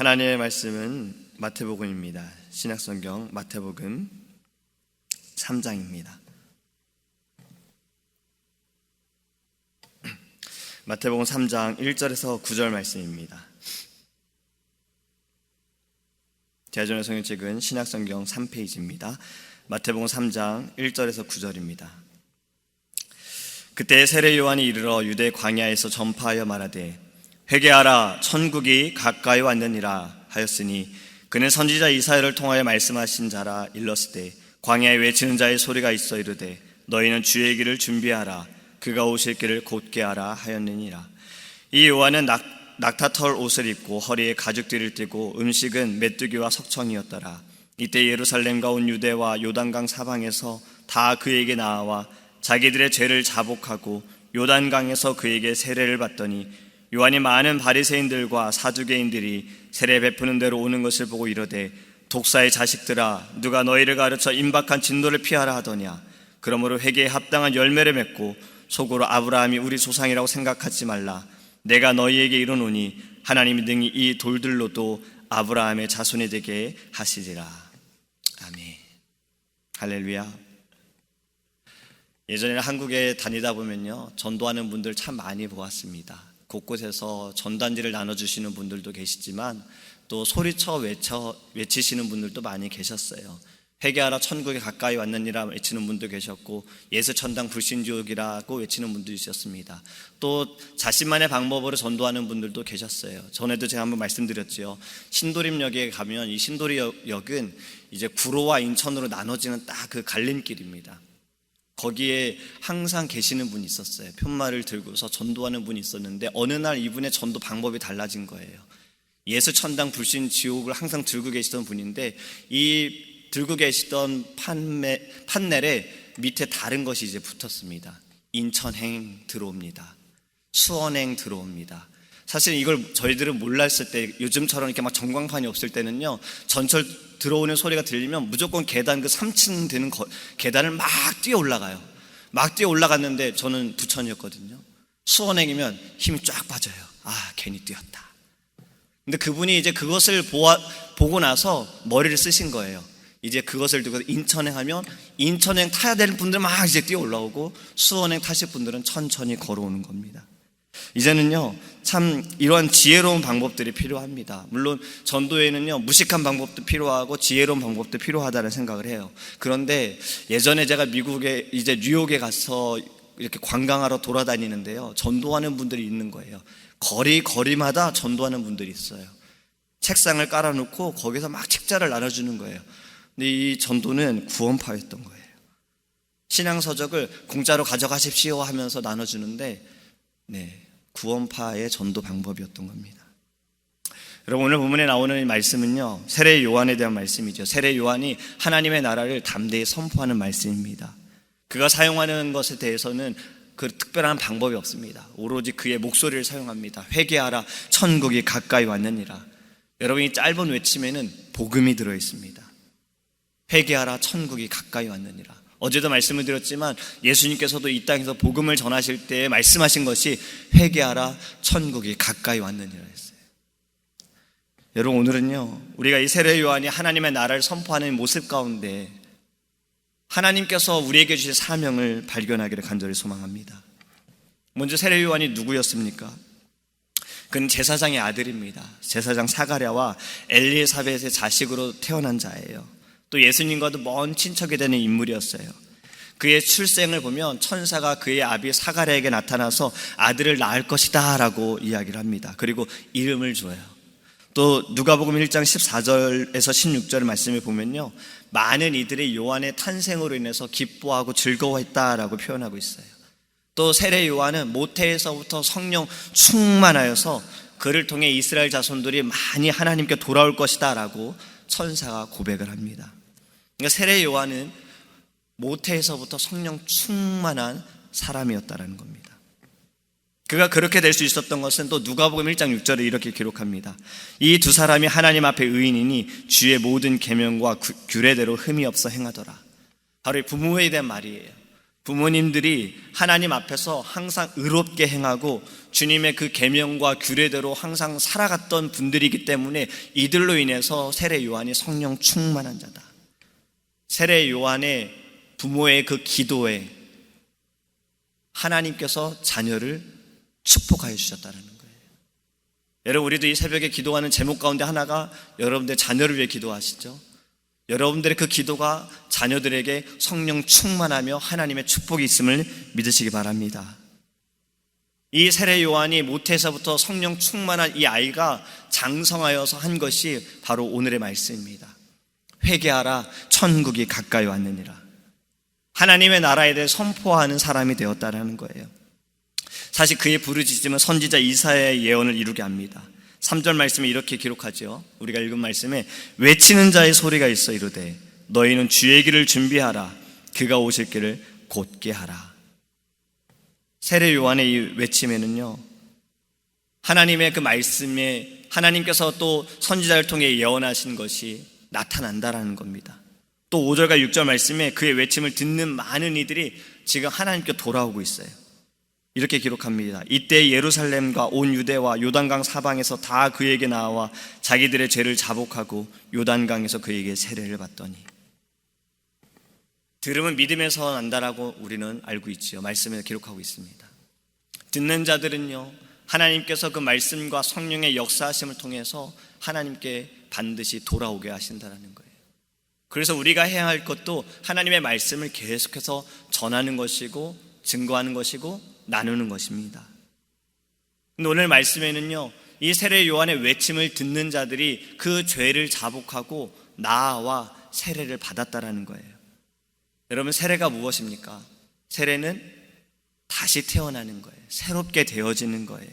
하나님의 말씀은 마태복음입니다. 신약성경 마태복음 3장입니다. 마태복음 3장 1절에서 9절 말씀입니다. 대전의 성경책은 신약성경 3페이지입니다. 마태복음 3장 1절에서 9절입니다. 그때 세례 요한이 이르러 유대 광야에서 전파하여 말하되 회개하라 천국이 가까이 왔느니라 하였으니 그는 선지자 이사야를 통하여 말씀하신 자라 일렀으되 광야에 외치는 자의 소리가 있어 이르되 너희는 주의 길을 준비하라 그가 오실 길을 곧게 하라 하였느니라. 이 요한은 낙타털 옷을 입고 허리에 가죽띠를 띠고 음식은 메뚜기와 석청이었더라. 이때 예루살렘과 온 유대와 요단강 사방에서 다 그에게 나와 자기들의 죄를 자복하고 요단강에서 그에게 세례를 받더니 요한이 많은 바리새인들과 사두개인들이 세례 베푸는 대로 오는 것을 보고 이르되 독사의 자식들아 누가 너희를 가르쳐 임박한 진노를 피하라 하더냐. 그러므로 회개에 합당한 열매를 맺고 속으로 아브라함이 우리 조상이라고 생각하지 말라. 내가 너희에게 이르노니 하나님이 능히 이 돌들로도 아브라함의 자손이 되게 하시리라. 아멘. 할렐루야. 예전에는 한국에 다니다 보면요 전도하는 분들 참 많이 보았습니다. 곳곳에서 전단지를 나눠주시는 분들도 계시지만 또 소리쳐 외치시는 분들도 많이 계셨어요. 회개하라 천국에 가까이 왔느니라 외치는 분도 계셨고 예수천당 불신지옥이라고 외치는 분도 있었습니다. 또 자신만의 방법으로 전도하는 분들도 계셨어요. 전에도 제가 한번 말씀드렸죠. 신도림역에 가면 이 신도림역은 이제 구로와 인천으로 나눠지는 딱 그 갈림길입니다. 거기에 항상 계시는 분이 있었어요. 편말을 들고서 전도하는 분이 있었는데 어느 날 이분의 전도 방법이 달라진 거예요. 예수천당 불신지옥을 항상 들고 계시던 분인데 이 들고 계시던 판넬에 밑에 다른 것이 이제 붙었습니다. 인천행 들어옵니다. 수원행 들어옵니다. 사실 이걸 저희들은 몰랐을 때 요즘처럼 이렇게 막 전광판이 없을 때는요 전철 들어오는 소리가 들리면 무조건 계단 그 3층 되는 계단을 막 뛰어 올라가요. 막 뛰어 올라갔는데 저는 부천이었거든요. 수원행이면 힘이 쫙 빠져요. 아 괜히 뛰었다. 근데 그분이 이제 그것을 보고 나서 머리를 쓰신 거예요. 이제 그것을 두고 인천행 하면 인천행 타야 되는 분들 막 이제 뛰어 올라오고 수원행 타실 분들은 천천히 걸어오는 겁니다. 이제는요 참 이러한 지혜로운 방법들이 필요합니다. 물론 전도에는요 무식한 방법도 필요하고 지혜로운 방법도 필요하다는 생각을 해요. 그런데 예전에 제가 미국에 이제 뉴욕에 가서 이렇게 관광하러 돌아다니는데요 전도하는 분들이 있는 거예요. 거리마다 전도하는 분들이 있어요. 책상을 깔아놓고 거기서 막 책자를 나눠주는 거예요. 근데 이 전도는 구원파였던 거예요. 신앙서적을 공짜로 가져가십시오 하면서 나눠주는데 구원파의 전도 방법이었던 겁니다. 여러분 오늘 본문에 나오는 말씀은요 세례 요한에 대한 말씀이죠. 세례 요한이 하나님의 나라를 담대히 선포하는 말씀입니다. 그가 사용하는 것에 대해서는 그 특별한 방법이 없습니다. 오로지 그의 목소리를 사용합니다. 회개하라 천국이 가까이 왔느니라. 여러분 이 짧은 외침에는 복음이 들어있습니다. 회개하라 천국이 가까이 왔느니라. 어제도 말씀을 드렸지만 예수님께서도 이 땅에서 복음을 전하실 때 말씀하신 것이 회개하라 천국이 가까이 왔느니라 했어요. 여러분 오늘은요 우리가 이 세례 요한이 하나님의 나라를 선포하는 모습 가운데 하나님께서 우리에게 주신 사명을 발견하기를 간절히 소망합니다. 먼저 세례 요한이 누구였습니까? 그는 제사장의 아들입니다. 제사장 사가랴와 엘리사벳의 자식으로 태어난 자예요. 또 예수님과도 먼 친척이 되는 인물이었어요. 그의 출생을 보면 천사가 그의 아비 사가랴에게 나타나서 아들을 낳을 것이다 라고 이야기를 합니다. 그리고 이름을 줘요. 또 누가복음 1장 14절에서 16절 말씀을 보면요 많은 이들이 요한의 탄생으로 인해서 기뻐하고 즐거워했다라고 표현하고 있어요. 또 세례 요한은 모태에서부터 성령 충만하여서 그를 통해 이스라엘 자손들이 많이 하나님께 돌아올 것이다 라고 천사가 고백을 합니다. 그러니까 세례 요한은 모태에서부터 성령 충만한 사람이었다라는 겁니다. 그가 그렇게 될 수 있었던 것은 또 누가복음 1장 6절에 이렇게 기록합니다. 이 두 사람이 하나님 앞에 의인이니 주의 모든 계명과 규례대로 흠이 없어 행하더라. 바로 이 부모에 대한 말이에요. 부모님들이 하나님 앞에서 항상 의롭게 행하고 주님의 그 계명과 규례대로 항상 살아갔던 분들이기 때문에 이들로 인해서 세례 요한이 성령 충만한 자다. 세례 요한의 부모의 그 기도에 하나님께서 자녀를 축복하여 주셨다는 거예요. 여러분, 우리도 이 새벽에 기도하는 제목 가운데 하나가 여러분들 자녀를 위해 기도하시죠. 여러분들의 그 기도가 자녀들에게 성령 충만하며 하나님의 축복이 있음을 믿으시기 바랍니다. 이 세례 요한이 모태에서부터 성령 충만한 이 아이가 장성하여서 한 것이 바로 오늘의 말씀입니다. 회개하라, 천국이 가까이 왔느니라. 하나님의 나라에 대해 선포하는 사람이 되었다라는 거예요. 사실 그의 부르짖음은 선지자 이사야의 예언을 이루게 합니다. 3절 말씀에 이렇게 기록하죠. 우리가 읽은 말씀에 외치는 자의 소리가 있어 이르되 너희는 주의 길을 준비하라, 그가 오실 길을 곧게 하라. 세례 요한의 이 외침에는요, 하나님의 그 말씀에 하나님께서 또 선지자를 통해 예언하신 것이 나타난다라는 겁니다. 또 5절과 6절 말씀에 그의 외침을 듣는 많은 이들이 지금 하나님께 돌아오고 있어요. 이렇게 기록합니다. 이때 예루살렘과 온 유대와 요단강 사방에서 다 그에게 나와 자기들의 죄를 자복하고 요단강에서 그에게 세례를 받더니. 들음은 믿음에서 난다라고 우리는 알고 있지요. 말씀에 기록하고 있습니다. 듣는 자들은요, 하나님께서 그 말씀과 성령의 역사하심을 통해서 하나님께 반드시 돌아오게 하신다는 거예요. 그래서 우리가 해야 할 것도 하나님의 말씀을 계속해서 전하는 것이고 증거하는 것이고 나누는 것입니다. 근데 오늘 말씀에는요, 이 세례 요한의 외침을 듣는 자들이 그 죄를 자복하고 나아와 세례를 받았다라는 거예요. 여러분, 세례가 무엇입니까? 세례는 다시 태어나는 거예요. 새롭게 되어지는 거예요.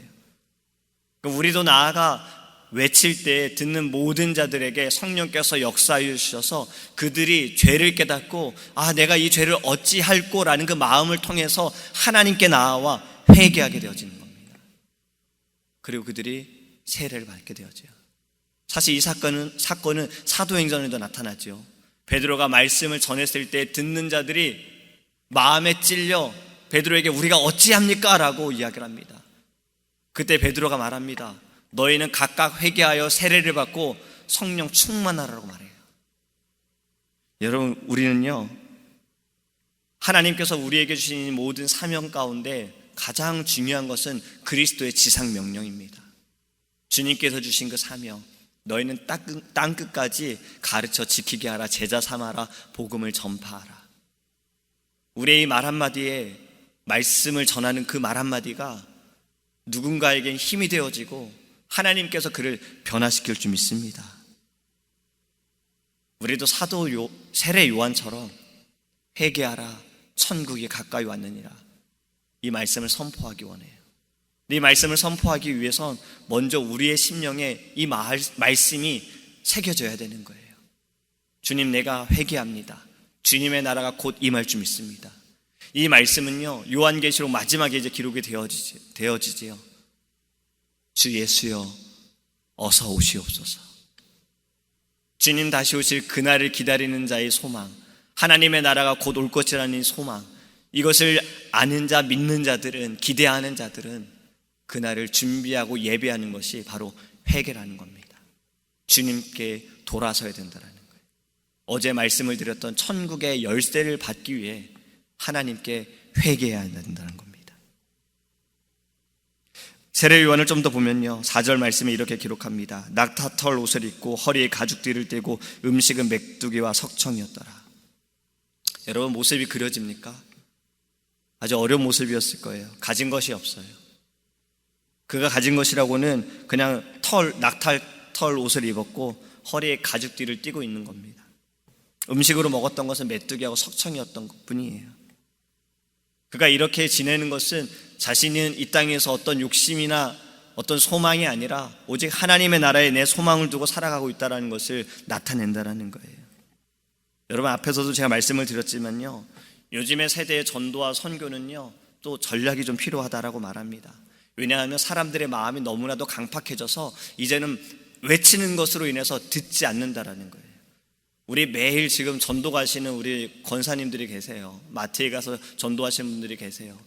우리도 나아가 외칠 때 듣는 모든 자들에게 성령께서 역사해 주셔서 그들이 죄를 깨닫고 내가 이 죄를 어찌할꼬라는 그 마음을 통해서 하나님께 나아와 회개하게 되어지는 겁니다. 그리고 그들이 세례를 받게 되어져요. 사실 이 사건은 사도행전에도 나타나죠. 베드로가 말씀을 전했을 때 듣는 자들이 마음에 찔려 베드로에게 우리가 어찌합니까? 라고 이야기를 합니다. 그때 베드로가 말합니다. 너희는 각각 회개하여 세례를 받고 성령 충만하라고 말해요. 여러분, 우리는요, 하나님께서 우리에게 주신 모든 사명 가운데 가장 중요한 것은 그리스도의 지상 명령입니다. 주님께서 주신 그 사명, 너희는 땅 끝까지 가르쳐 지키게 하라, 제자 삼아라, 복음을 전파하라. 우리의 이 말 한마디에, 말씀을 전하는 그 말 한마디가 누군가에겐 힘이 되어지고 하나님께서 그를 변화시킬 줄 믿습니다. 우리도 세례 요한처럼 회개하라, 천국이 가까이 왔느니라, 이 말씀을 선포하기 원해요. 이 말씀을 선포하기 위해선 먼저 우리의 심령에 이 말씀이 새겨져야 되는 거예요. 주님, 내가 회개합니다. 주님의 나라가 곧 임할 줄 믿습니다. 이 말씀은요, 요한계시록 마지막에 이제 기록이 되어지지요. 주 예수여, 어서 오시옵소서. 주님 다시 오실 그날을 기다리는 자의 소망, 하나님의 나라가 곧 올 것이라는 소망, 이것을 아는 자, 믿는 자들은, 기대하는 자들은 그날을 준비하고 예배하는 것이 바로 회개라는 겁니다. 주님께 돌아서야 된다는 거예요. 어제 말씀을 드렸던 천국의 열쇠를 받기 위해 하나님께 회개해야 된다는 겁니다. 세례 요한을 좀 더 보면요, 4절 말씀에 이렇게 기록합니다. 낙타털 옷을 입고 허리에 가죽띠를 떼고 음식은 메뚜기와 석청이었더라. 여러분, 모습이 그려집니까? 아주 어려운 모습이었을 거예요. 가진 것이 없어요. 그가 가진 것이라고는 그냥 낙타털 옷을 입었고 허리에 가죽띠를 띠고 있는 겁니다. 음식으로 먹었던 것은 메뚜기하고 석청이었던 것뿐이에요. 그가 이렇게 지내는 것은 자신은 이 땅에서 어떤 욕심이나 어떤 소망이 아니라 오직 하나님의 나라에 내 소망을 두고 살아가고 있다는 것을 나타낸다는 거예요. 여러분, 앞에서도 제가 말씀을 드렸지만요, 요즘의 세대의 전도와 선교는요, 또 전략이 좀 필요하다라고 말합니다. 왜냐하면 사람들의 마음이 너무나도 강팍해져서 이제는 외치는 것으로 인해서 듣지 않는다라는 거예요. 우리 매일 지금 전도 가시는 우리 권사님들이 계세요. 마트에 가서 전도하시는 분들이 계세요.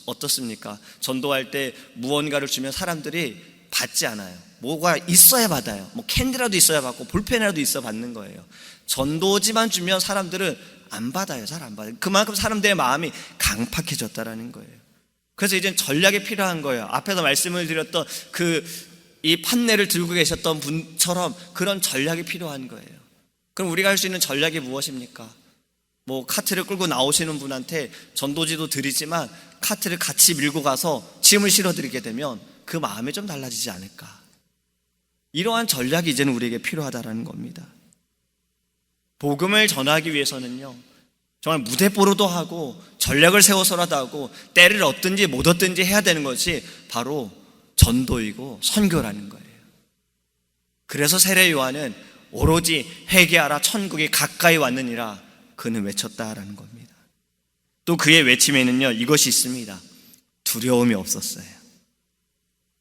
어떻습니까? 전도할 때 무언가를 주면 사람들이 받지 않아요. 뭐가 있어야 받아요. 뭐 캔디라도 있어야 받고 볼펜이라도 있어야 받는 거예요. 전도지만 주면 사람들은 안 받아요. 잘 안 받아요. 그만큼 사람들의 마음이 강팍해졌다라는 거예요. 그래서 이젠 전략이 필요한 거예요. 앞에서 말씀을 드렸던 이 판넬을 들고 계셨던 분처럼 그런 전략이 필요한 거예요. 그럼 우리가 할 수 있는 전략이 무엇입니까? 뭐 카트를 끌고 나오시는 분한테 전도지도 드리지만 카트를 같이 밀고 가서 짐을 실어드리게 되면 그 마음이 좀 달라지지 않을까. 이러한 전략이 이제는 우리에게 필요하다는 겁니다. 복음을 전하기 위해서는요, 정말 무대뽀로도 하고 전략을 세워서라도 하고 때를 얻든지 못 얻든지 해야 되는 것이 바로 전도이고 선교라는 거예요. 그래서 세례 요한은 오로지 회개하라 천국이 가까이 왔느니라 그는 외쳤다라는 겁니다. 또 그의 외침에는요, 이것이 있습니다. 두려움이 없었어요.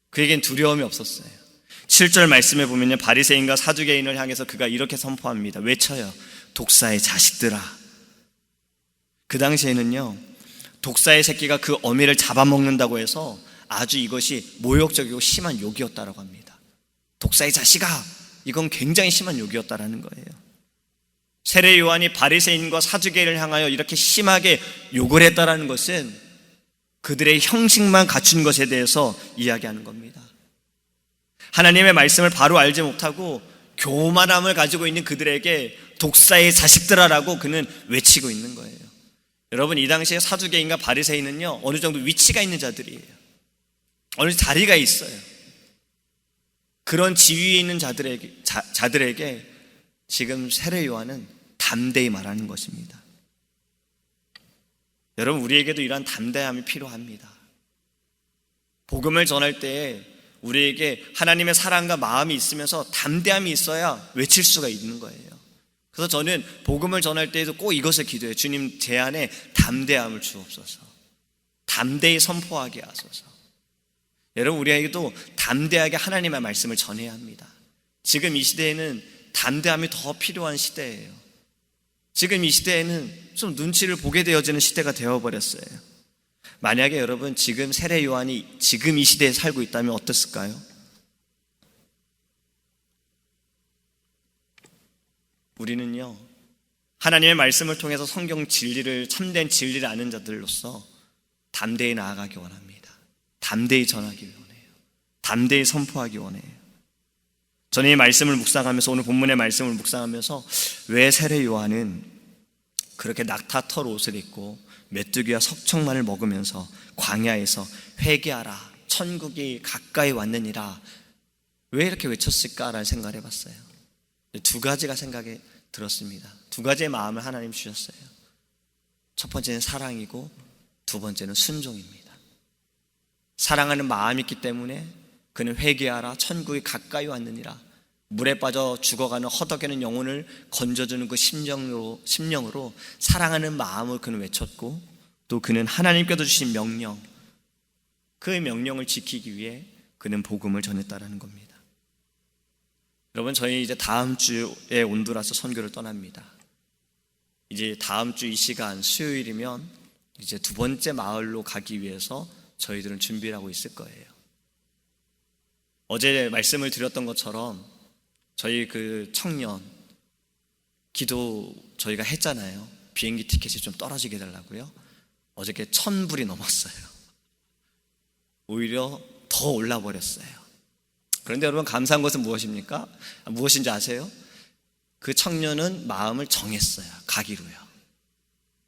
그에겐 두려움이 없었어요. 7절 말씀에 보면요, 바리새인과 사두개인을 향해서 그가 이렇게 선포합니다. 외쳐요. 독사의 자식들아. 그 당시에는요, 독사의 새끼가 그 어미를 잡아먹는다고 해서 아주 이것이 모욕적이고 심한 욕이었다고 합니다. 독사의 자식아, 이건 굉장히 심한 욕이었다라는 거예요. 세례 요한이 바리새인과 사두개인을 향하여 이렇게 심하게 욕을 했다라는 것은 그들의 형식만 갖춘 것에 대해서 이야기하는 겁니다. 하나님의 말씀을 바로 알지 못하고 교만함을 가지고 있는 그들에게 독사의 자식들아라고 그는 외치고 있는 거예요. 여러분, 이 당시에 사두개인과 바리새인은요, 어느 정도 위치가 있는 자들이에요. 어느 자리가 있어요. 그런 지위에 있는 자들에게 지금 세례 요한은 담대히 말하는 것입니다. 여러분, 우리에게도 이러한 담대함이 필요합니다. 복음을 전할 때 우리에게 하나님의 사랑과 마음이 있으면서 담대함이 있어야 외칠 수가 있는 거예요. 그래서 저는 복음을 전할 때에도 꼭 이것을 기도해요. 주님, 제 안에 담대함을 주옵소서. 담대히 선포하게 하소서. 여러분, 우리에게도 담대하게 하나님의 말씀을 전해야 합니다. 지금 이 시대에는 담대함이 더 필요한 시대예요. 지금 이 시대에는 좀 눈치를 보게 되어지는 시대가 되어버렸어요. 만약에 여러분 지금 세례 요한이 지금 이 시대에 살고 있다면 어땠을까요? 우리는요, 하나님의 말씀을 통해서 성경 진리를, 참된 진리를 아는 자들로서 담대히 나아가기 원합니다. 담대히 전하기 원해요. 담대히 선포하기 원해요. 저는 이 말씀을 묵상하면서, 오늘 본문의 말씀을 묵상하면서 왜 세례 요한은 그렇게 낙타털 옷을 입고 메뚜기와 석청만을 먹으면서 광야에서 회개하라 천국이 가까이 왔느니라 왜 이렇게 외쳤을까라는 생각을 해봤어요. 두 가지가 생각이 들었습니다. 두 가지의 마음을 하나님 주셨어요. 첫 번째는 사랑이고 두 번째는 순종입니다. 사랑하는 마음이 있기 때문에 그는 회개하라 천국이 가까이 왔느니라, 물에 빠져 죽어가는 허덕이는 영혼을 건져주는 그 심령으로 사랑하는 마음을 그는 외쳤고, 또 그는 하나님께서 주신 명령, 그 명령을 지키기 위해 그는 복음을 전했다라는 겁니다. 여러분, 저희 이제 다음 주에 온두라스 선교를 떠납니다. 이제 다음 주 이 시간 수요일이면 이제 두 번째 마을로 가기 위해서 저희들은 준비를 하고 있을 거예요. 어제 말씀을 드렸던 것처럼 저희 그 청년 기도 저희가 했잖아요. 비행기 티켓이 좀 떨어지게 해달라고요. 어저께 1,000불이 넘었어요. 오히려 더 올라버렸어요. 그런데 여러분, 감사한 것은 무엇입니까? 무엇인지 아세요? 그 청년은 마음을 정했어요. 가기로요.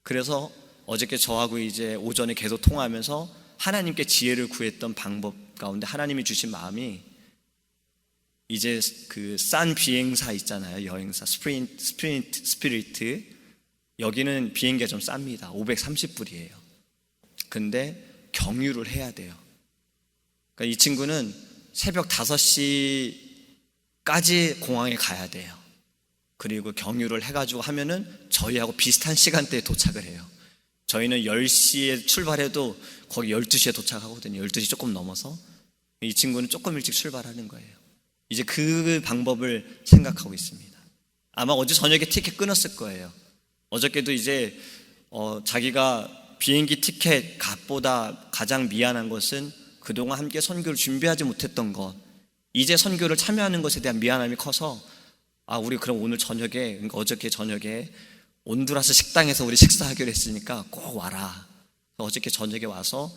그래서 어저께 저하고 이제 오전에 계속 통화하면서 하나님께 지혜를 구했던 방법 가운데 하나님이 주신 마음이, 이제 그 싼 비행사 있잖아요. 여행사 스피리트, 여기는 비행기가 좀 쌉니다. 530불이에요. 근데 경유를 해야 돼요. 그러니까 이 친구는 새벽 5시까지 공항에 가야 돼요. 그리고 경유를 해가지고 하면은 저희하고 비슷한 시간대에 도착을 해요. 저희는 10시에 출발해도 거기 12시에 도착하거든요. 12시 조금 넘어서. 이 친구는 조금 일찍 출발하는 거예요. 이제 그 방법을 생각하고 있습니다. 아마 어제 저녁에 티켓 끊었을 거예요. 어저께도 이제 자기가 비행기 티켓 값보다 가장 미안한 것은 그동안 함께 선교를 준비하지 못했던 것, 이제 선교를 참여하는 것에 대한 미안함이 커서 우리 그럼 오늘 저녁에, 그러니까 어저께 저녁에 온두라스 식당에서 우리 식사하기로 했으니까 꼭 와라. 어저께 저녁에 와서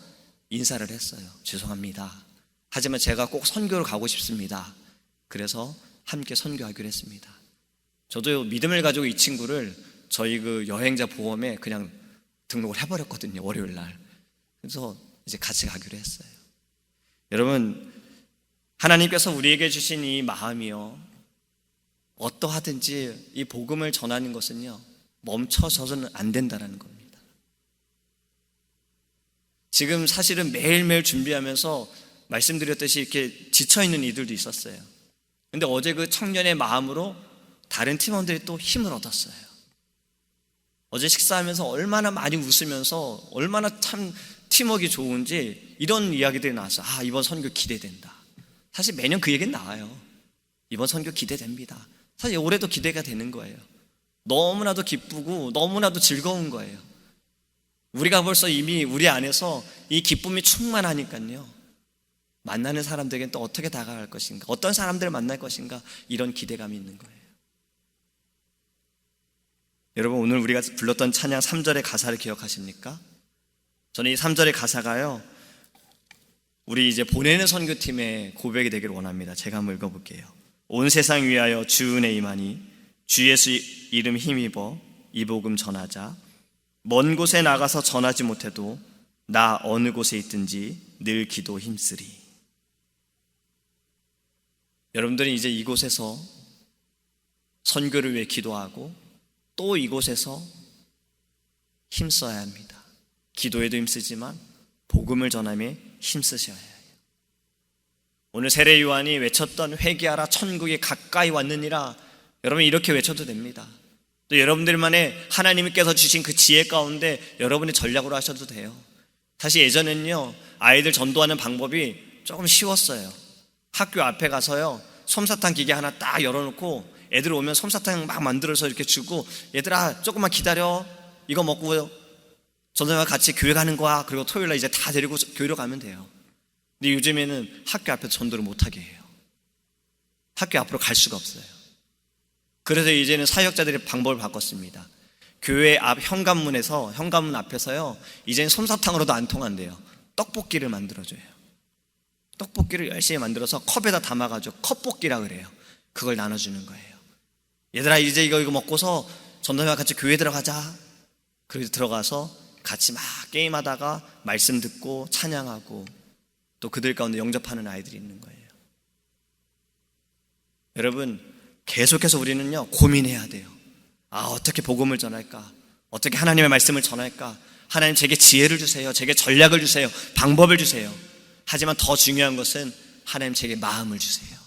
인사를 했어요. 죄송합니다. 하지만 제가 꼭 선교를 가고 싶습니다. 그래서 함께 선교하기로 했습니다. 저도 믿음을 가지고 이 친구를 저희 그 여행자 보험에 그냥 등록을 해버렸거든요. 월요일 날. 그래서 이제 같이 가기로 했어요. 여러분, 하나님께서 우리에게 주신 이 마음이요, 어떠하든지 이 복음을 전하는 것은요, 멈춰서는 안 된다는 겁니다. 지금 사실은 매일매일 준비하면서 말씀드렸듯이 이렇게 지쳐있는 이들도 있었어요. 근데 어제 그 청년의 마음으로 다른 팀원들이 또 힘을 얻었어요. 어제 식사하면서 얼마나 많이 웃으면서 얼마나 참 팀워크가 좋은지 이런 이야기들이 나와서 이번 선교 기대된다. 사실 매년 그 얘기는 나와요. 이번 선교 기대됩니다. 사실 올해도 기대가 되는 거예요. 너무나도 기쁘고 너무나도 즐거운 거예요. 우리가 벌써 이미 우리 안에서 이 기쁨이 충만하니까요, 만나는 사람들에게는 또 어떻게 다가갈 것인가, 어떤 사람들을 만날 것인가, 이런 기대감이 있는 거예요. 여러분, 오늘 우리가 불렀던 찬양 3절의 가사를 기억하십니까? 저는 이 3절의 가사가요, 우리 이제 보내는 선교팀의 고백이 되기를 원합니다. 제가 한번 읽어볼게요. 온 세상 위하여 주 은혜 임하니 주 예수 이름 힘입어 이 복음 전하자. 먼 곳에 나가서 전하지 못해도 나 어느 곳에 있든지 늘 기도 힘쓰리. 여러분들은 이제 이곳에서 선교를 위해 기도하고 또 이곳에서 힘써야 합니다. 기도에도 힘쓰지만 복음을 전함에 힘쓰셔야 해요. 오늘 세례 요한이 외쳤던 회개하라 천국이 가까이 왔느니라, 여러분 이렇게 외쳐도 됩니다. 또 여러분들만의 하나님께서 주신 그 지혜 가운데 여러분이 전략으로 하셔도 돼요. 사실 예전에는요, 아이들 전도하는 방법이 조금 쉬웠어요. 학교 앞에 가서요, 솜사탕 기계 하나 딱 열어놓고 애들 오면 솜사탕 막 만들어서 이렇게 주고, 얘들아 조금만 기다려, 이거 먹고 전도와 같이 교회 가는 거야. 그리고 토요일날 이제 다 데리고 교회로 가면 돼요. 근데 요즘에는 학교 앞에서 전도를 못하게 해요. 학교 앞으로 갈 수가 없어요. 그래서 이제는 사역자들이 방법을 바꿨습니다. 교회 앞 현관문 앞에서요, 이제는 솜사탕으로도 안 통한대요. 떡볶이를 만들어줘요. 떡볶이를 열심히 만들어서 컵에다 담아가지고 컵볶이라 그래요. 그걸 나눠주는 거예요. 얘들아 이제 이거 먹고서 전도회와 같이 교회 들어가자. 그래서 들어가서 같이 막 게임하다가 말씀 듣고 찬양하고, 또 그들 가운데 영접하는 아이들이 있는 거예요. 여러분, 계속해서 우리는요, 고민해야 돼요. 어떻게 복음을 전할까? 어떻게 하나님의 말씀을 전할까? 하나님 제게 지혜를 주세요. 제게 전략을 주세요. 방법을 주세요. 하지만 더 중요한 것은 하나님 제게 마음을 주세요.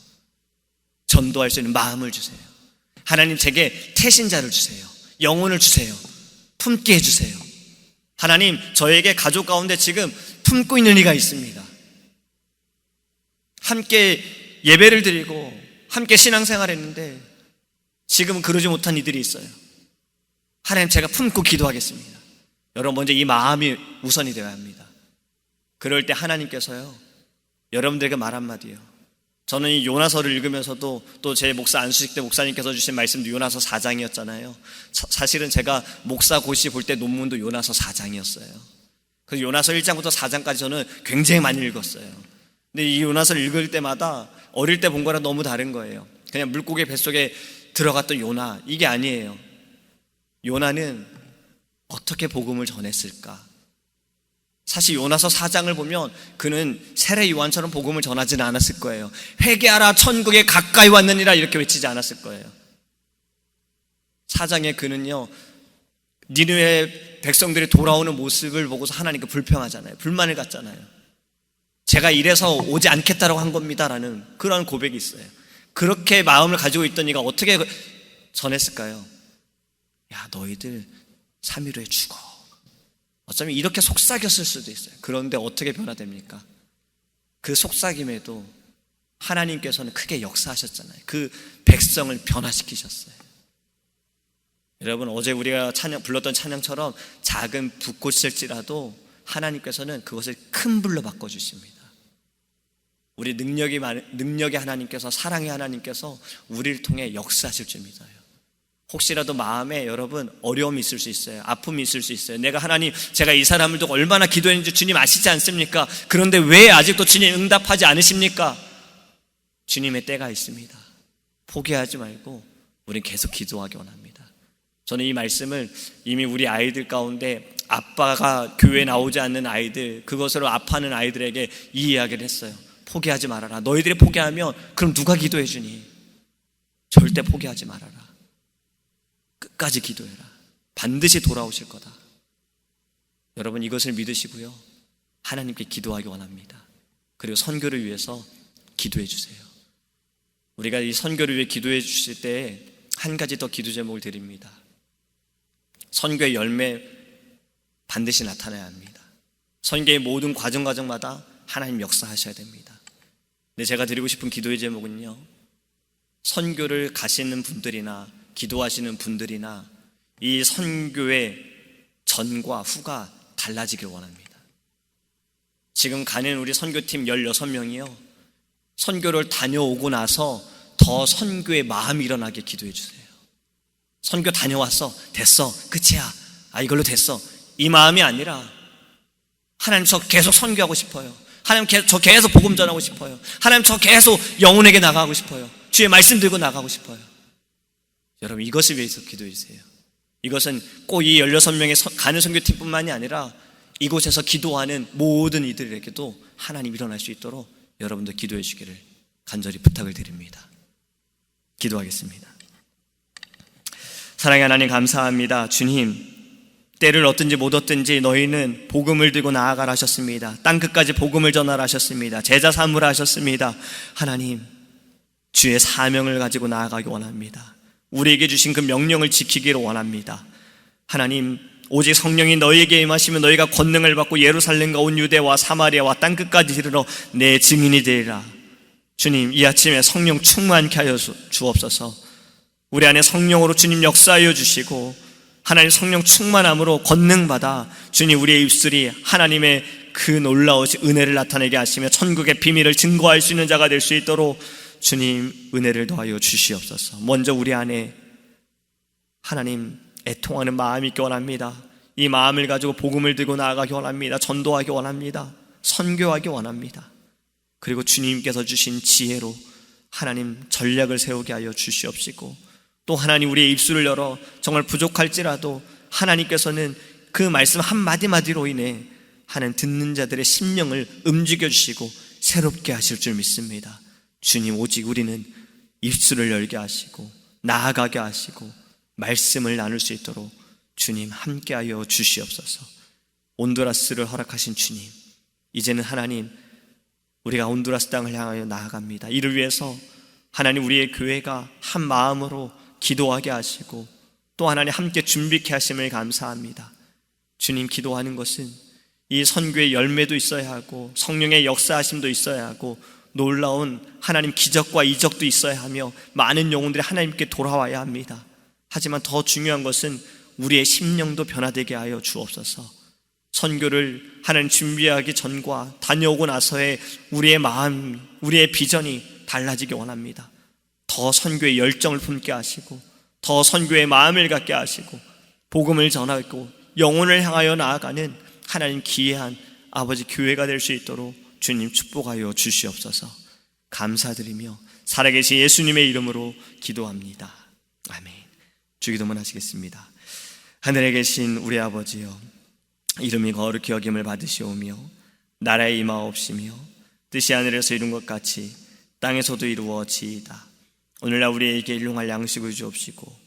전도할 수 있는 마음을 주세요. 하나님 제게 태신자를 주세요. 영혼을 주세요. 품게 해주세요. 하나님, 저에게 가족 가운데 지금 품고 있는 이가 있습니다. 함께 예배를 드리고 함께 신앙생활을 했는데 지금은 그러지 못한 이들이 있어요. 하나님, 제가 품고 기도하겠습니다. 여러분, 먼저 이 마음이 우선이 되어야 합니다. 그럴 때 하나님께서요, 여러분들에게 말 한마디요. 저는 이 요나서를 읽으면서도, 또 제 목사 안수식 때 목사님께서 주신 말씀도 요나서 4장이었잖아요. 사실은 제가 목사 고시 볼 때 논문도 요나서 4장이었어요. 그래서 요나서 1장부터 4장까지 저는 굉장히 많이 읽었어요. 근데 이 요나서를 읽을 때마다 어릴 때 본 거랑 너무 다른 거예요. 그냥 물고기 뱃속에 들어갔던 요나, 이게 아니에요. 요나는 어떻게 복음을 전했을까? 사실 요나서 4장을 보면 그는 세례 요한처럼 복음을 전하지는 않았을 거예요. 회개하라 천국에 가까이 왔느니라 이렇게 외치지 않았을 거예요. 4장에 그는요, 니느웨 백성들이 돌아오는 모습을 보고서 하나님께 불평하잖아요. 불만을 갖잖아요. 제가 이래서 오지 않겠다라고 한 겁니다라는 그런 고백이 있어요. 그렇게 마음을 가지고 있던 이가 어떻게 전했을까요? 야, 너희들 3일 후에 죽어. 어쩌면 이렇게 속삭였을 수도 있어요. 그런데 어떻게 변화됩니까? 그 속삭임에도 하나님께서는 크게 역사하셨잖아요. 그 백성을 변화시키셨어요. 여러분, 어제 우리가 불렀던 찬양처럼 작은 붓꽃일지라도 하나님께서는 그것을 큰 불로 바꿔주십니다. 우리 능력의 하나님께서, 사랑의 하나님께서 우리를 통해 역사하실 줄 믿어요. 혹시라도 마음에 여러분 어려움이 있을 수 있어요. 아픔이 있을 수 있어요. 내가 하나님, 제가 이 사람을 두고 얼마나 기도했는지 주님 아시지 않습니까? 그런데 왜 아직도 주님 응답하지 않으십니까? 주님의 때가 있습니다. 포기하지 말고 우린 계속 기도하기 원합니다. 저는 이 말씀을 이미 우리 아이들 가운데 아빠가 교회에 나오지 않는 아이들, 그것으로 아파하는 아이들에게 이 이야기를 했어요. 포기하지 말아라. 너희들이 포기하면 그럼 누가 기도해 주니? 절대 포기하지 말아라. 끝까지 기도해라. 반드시 돌아오실 거다. 여러분, 이것을 믿으시고요, 하나님께 기도하기 원합니다. 그리고 선교를 위해서 기도해 주세요. 우리가 이 선교를 위해 기도해 주실 때 한 가지 더 기도 제목을 드립니다. 선교의 열매 반드시 나타나야 합니다. 선교의 모든 과정마다 하나님 역사하셔야 됩니다. 근데 제가 드리고 싶은 기도의 제목은요, 선교를 가시는 분들이나 기도하시는 분들이나 이 선교의 전과 후가 달라지길 원합니다. 지금 가는 우리 선교팀 16명이요, 선교를 다녀오고 나서 더 선교의 마음이 일어나게 기도해 주세요. 선교 다녀왔어, 됐어, 끝이야, 이걸로 됐어, 이 마음이 아니라 하나님, 저 계속 선교하고 싶어요. 하나님, 저 계속 복음 전하고 싶어요. 하나님, 저 계속 영혼에게 나가고 싶어요. 주의 말씀 들고 나가고 싶어요. 여러분, 이것을 위해서 기도해 주세요. 이것은 꼭 이 16명의 가는 선교팀뿐만이 아니라 이곳에서 기도하는 모든 이들에게도 하나님 일어날 수 있도록 여러분들 기도해 주기를 간절히 부탁을 드립니다. 기도하겠습니다. 사랑의 하나님, 감사합니다. 주님, 때를 얻든지 못 얻든지 너희는 복음을 들고 나아가라 하셨습니다. 땅끝까지 복음을 전하라 하셨습니다. 제자 삼으라 하셨습니다. 하나님, 주의 사명을 가지고 나아가기 원합니다. 우리에게 주신 그 명령을 지키기를 원합니다. 하나님, 오직 성령이 너희에게 임하시면 너희가 권능을 받고 예루살렘과 온 유대와 사마리아와 땅끝까지 이르러 내 증인이 되리라. 주님, 이 아침에 성령 충만케 하여 주옵소서. 우리 안에 성령으로 주님 역사하여 주시고, 하나님 성령 충만함으로 권능받아 주님 우리의 입술이 하나님의 그 놀라우신 은혜를 나타내게 하시며 천국의 비밀을 증거할 수 있는 자가 될 수 있도록 주님 은혜를 더하여 주시옵소서. 먼저 우리 안에 하나님 애통하는 마음이 있기 원합니다. 이 마음을 가지고 복음을 들고 나아가기 원합니다. 전도하기 원합니다. 선교하기 원합니다. 그리고 주님께서 주신 지혜로 하나님 전략을 세우게 하여 주시옵시고, 또 하나님 우리의 입술을 열어 정말 부족할지라도 하나님께서는 그 말씀 한마디마디로 인해 하나님 듣는 자들의 심령을 움직여 주시고 새롭게 하실 줄 믿습니다. 주님, 오직 우리는 입술을 열게 하시고 나아가게 하시고 말씀을 나눌 수 있도록 주님 함께하여 주시옵소서. 온두라스를 허락하신 주님, 이제는 하나님 우리가 온두라스 땅을 향하여 나아갑니다. 이를 위해서 하나님 우리의 교회가 한 마음으로 기도하게 하시고 또 하나님 함께 준비케 하심을 감사합니다. 주님, 기도하는 것은 이 선교의 열매도 있어야 하고 성령의 역사하심도 있어야 하고 놀라운 하나님 기적과 이적도 있어야 하며 많은 영혼들이 하나님께 돌아와야 합니다. 하지만 더 중요한 것은 우리의 심령도 변화되게 하여 주옵소서. 선교를 하나님 준비하기 전과 다녀오고 나서의 우리의 마음, 우리의 비전이 달라지기 원합니다. 더 선교의 열정을 품게 하시고 더 선교의 마음을 갖게 하시고 복음을 전하고 영혼을 향하여 나아가는 하나님 기이한 아버지 교회가 될 수 있도록 주님 축복하여 주시옵소서. 감사드리며 살아계신 예수님의 이름으로 기도합니다. 아멘. 주기도문 하시겠습니다. 하늘에 계신 우리 아버지여, 이름이 거룩히 여김을 받으시오며 나라에 임하옵시며 뜻이 하늘에서 이룬 것 같이 땅에서도 이루어지이다. 오늘날 우리에게 일용할 양식을 주옵시고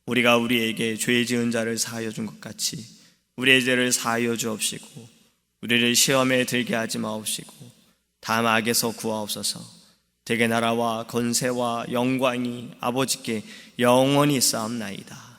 우리가 우리에게 죄 지은 자를 사하여 준 것 같이 우리의 죄를 사하여 주옵시고 우리를 시험에 들게 하지 마옵시고 다만 악에서 구하옵소서. 대개 나라와 권세와 영광이 아버지께 영원히 쌓옵나이다.